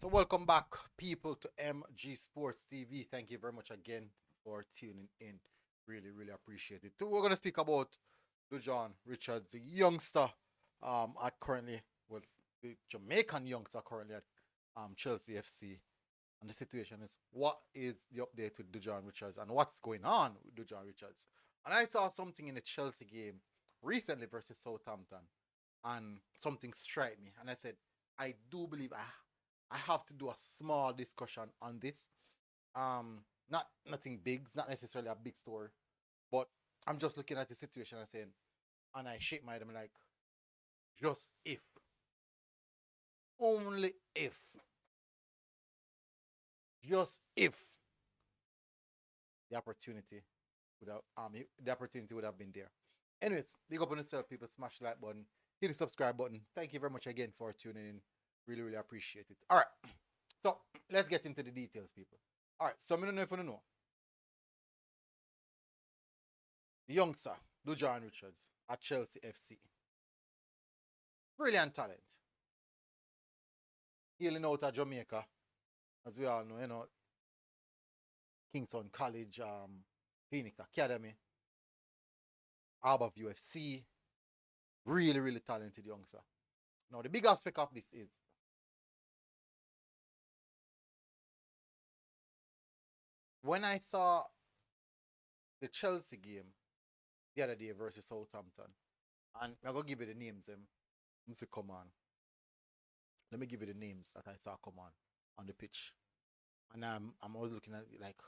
So welcome back, people, to MG Sports TV. Thank you very much again for tuning in. Really, really appreciate it. We're gonna speak about Dujuan Richards, the youngster, at currently, well, the Jamaican youngster currently at Chelsea FC. And the situation is, what is the update with Dujuan Richards and what's going on with Dujuan Richards? And I saw something in the Chelsea game recently versus Southampton, and something struck me, and I said, I do believe I have to do a small discussion on this. Not nothing big, it's not necessarily a big story, but I'm just looking at the situation and saying, and I shake my head, I'm like, just if, only if, just if the opportunity the opportunity would have been there. Anyways, big up on yourself, people. Smash the like button, hit the subscribe button. Thank you very much again for tuning in. Really, really appreciate it. All right, so let's get into the details, people. All right, so I don't know if you know the youngster Dujuan Richards at Chelsea FC. Brilliant talent. Hailing out of Jamaica, as we all know, Kingston College, Phoenix Academy, Harbour UFC. Really, really talented youngster. Now, the big aspect of this is when I saw the Chelsea game the other day versus Southampton, and I'm going to give you the names. Say, come on. Let me give you the names that I saw come on the pitch. And I'm always looking at it like,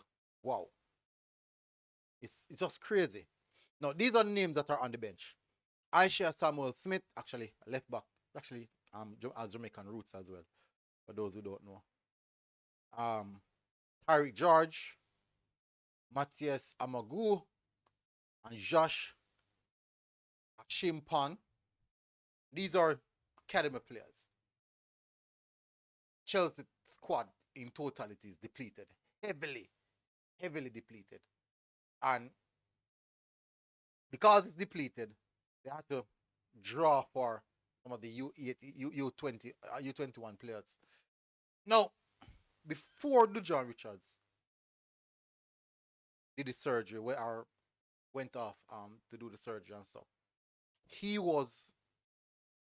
wow, it's just crazy. Now, these are the names that are on the bench. Aisha Samuel Smith, actually, left back, actually, has Jamaican roots as well, for those who don't know. Um, Tyreek George, Matthias Amagu, and Josh Chimpan. These are academy players. Chelsea squad in totality is depleted, heavily, heavily depleted. And because it's depleted, they had to draw for some of the U20, U21 players. Now, before Dujon Richards did the surgery, went off to do the surgery and stuff, he was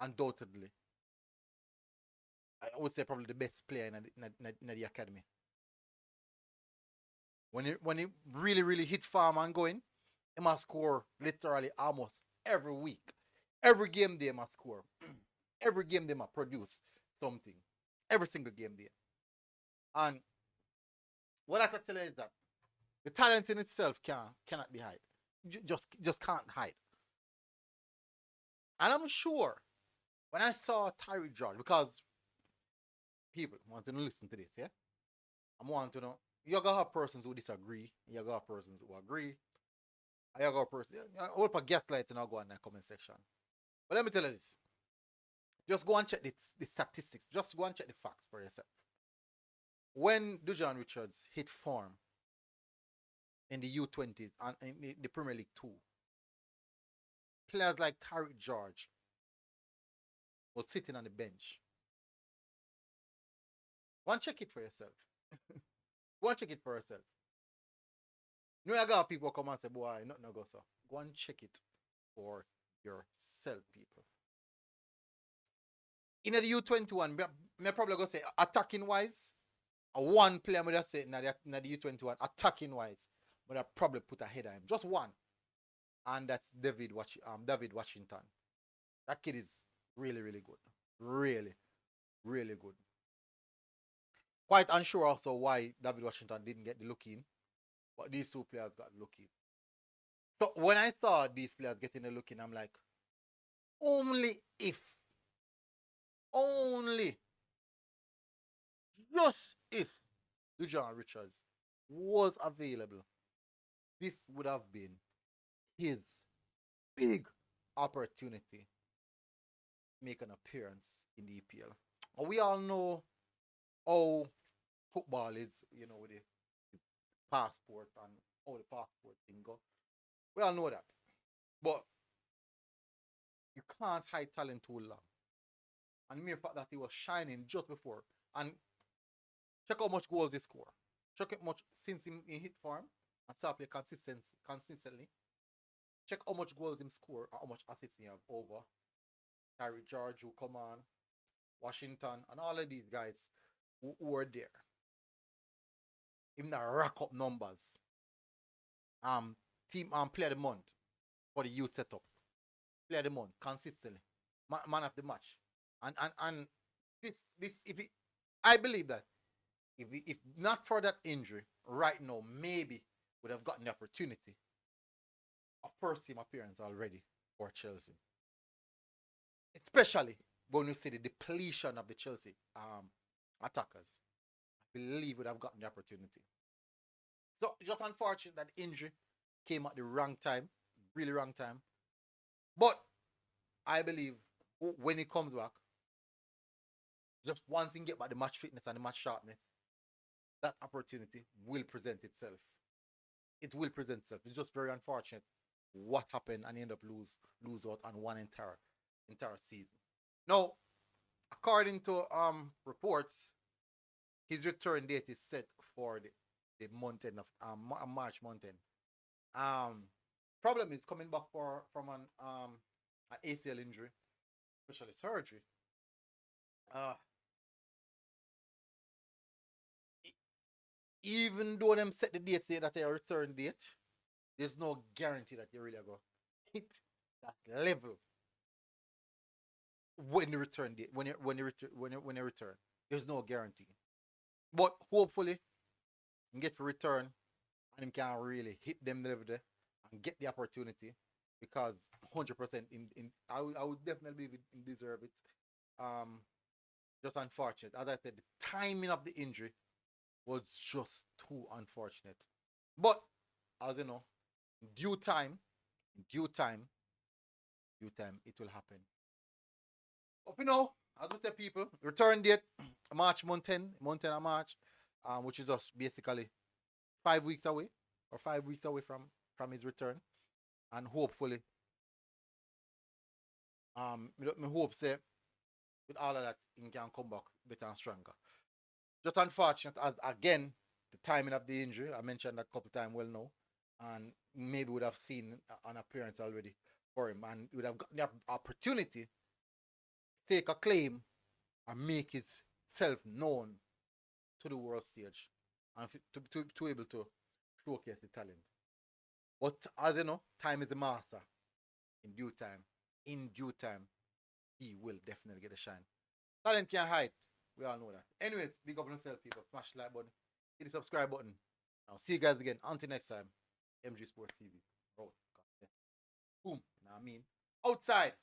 undoubtedly, I would say, probably the best player in the academy. When he really, really hit farm and going, he must score literally almost every week. Every game they must score. Every game they must produce something. Every single game there. And what I can tell you is that the talent in itself cannot be hide. Just can't hide. And I'm sure when I saw Tyreek George, because people want to listen to this, yeah? I want to know. You're gonna have persons who disagree, you're gonna have persons who agree, you're gonna have persons. I will put gaslight and I'll go in the comment section. But let me tell you this. Just go and check the statistics. Just go and check the facts for yourself. When Dujan Richards hit form in the U20 and in the Premier League 2, players like Tariq George was sitting on the bench. Go and check it for yourself. Go and check it for yourself. You know, I got people come and say, boy, nothing no go so. Go and check it for yourself, people. In the U21, me probably go say attacking wise, one player would have say in the U21, attacking wise, but I probably put ahead of him. Just one. And that's David Washington. That kid is really, really good. Really, really good. Quite unsure also why David Washington didn't get the look in, but these two players got look in. So when I saw these players getting the look in, I'm like, only if, only, just if Dujan Richards was available, this would have been his big opportunity to make an appearance in the EPL. And we all know how football is, with the passport and how the passport thing go. We all know that. But you can't hide talent too long. And the mere fact that he was shining just before. And Check how much goals he score. Check how much since he hit form and start play consistently. Check how much goals him score or how much assists he have over Harry George who come on, Washington, and all of these guys who were there. Even not rack up numbers. Team play the month for the youth setup. Play the month consistently. Man of the match. And this if it, I believe that if not for that injury right now, maybe would have gotten the opportunity of first team appearance already for Chelsea. Especially when you see the depletion of the Chelsea attackers. I believe would have gotten the opportunity. So just unfortunate that injury came at the wrong time, really wrong time. But I believe when he comes back, just once he get back the match fitness and the match sharpness, that opportunity will present itself. It will present itself. It's just very unfortunate what happened and he end up lose out on one entire season. Now, according to reports, his return date is set for the month end of March month end. Problem is coming back from an ACL injury, especially surgery. Even though them set the date say that a return date, there's no guarantee that you really go hit that level when the return date when you return. There's no guarantee. But hopefully you get to return and him can really hit them level there and get the opportunity because 100% in I would definitely believe him deserve it. Just unfortunate. As I said, the timing of the injury was just too unfortunate. But as you know, in due time, it will happen. But you know, as we said, people, return date March month 10 of March, which is just basically 5 weeks away or 5 weeks away from his return, and hopefully, me hope say with all of that, he can come back better and stronger. Just unfortunate as again the timing of the injury. I mentioned that a couple times well now, and maybe would have seen an appearance already for him, and would have gotten the opportunity to take a claim and make himself known to the world stage, and to able to showcase the talent. But as you know, time is a master. In due time, he will definitely get a shine. Talent can't hide. We all know that. Anyways, big up on yourself, people. Smash the like button. Hit the subscribe button. I'll see you guys again. Until next time, MG Sports TV. Boom. You know what I mean? Outside.